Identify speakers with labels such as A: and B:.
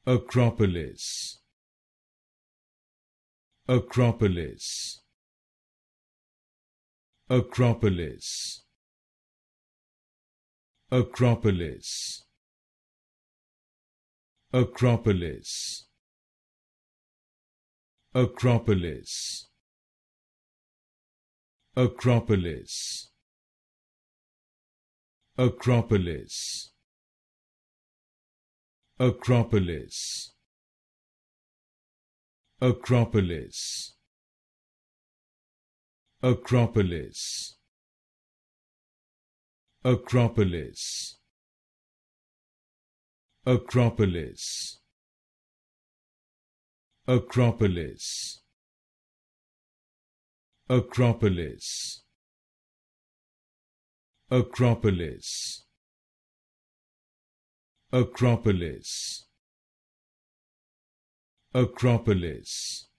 A: Acropolis, Acropolis, Acropolis, Acropolis, Acropolis, Acropolis, Acropolis, Acropolis, Acropolis, Acropolis, Acropolis, Acropolis, Acropolis, Acropolis, Acropolis, Acropolis, Acropolis, Acropolis,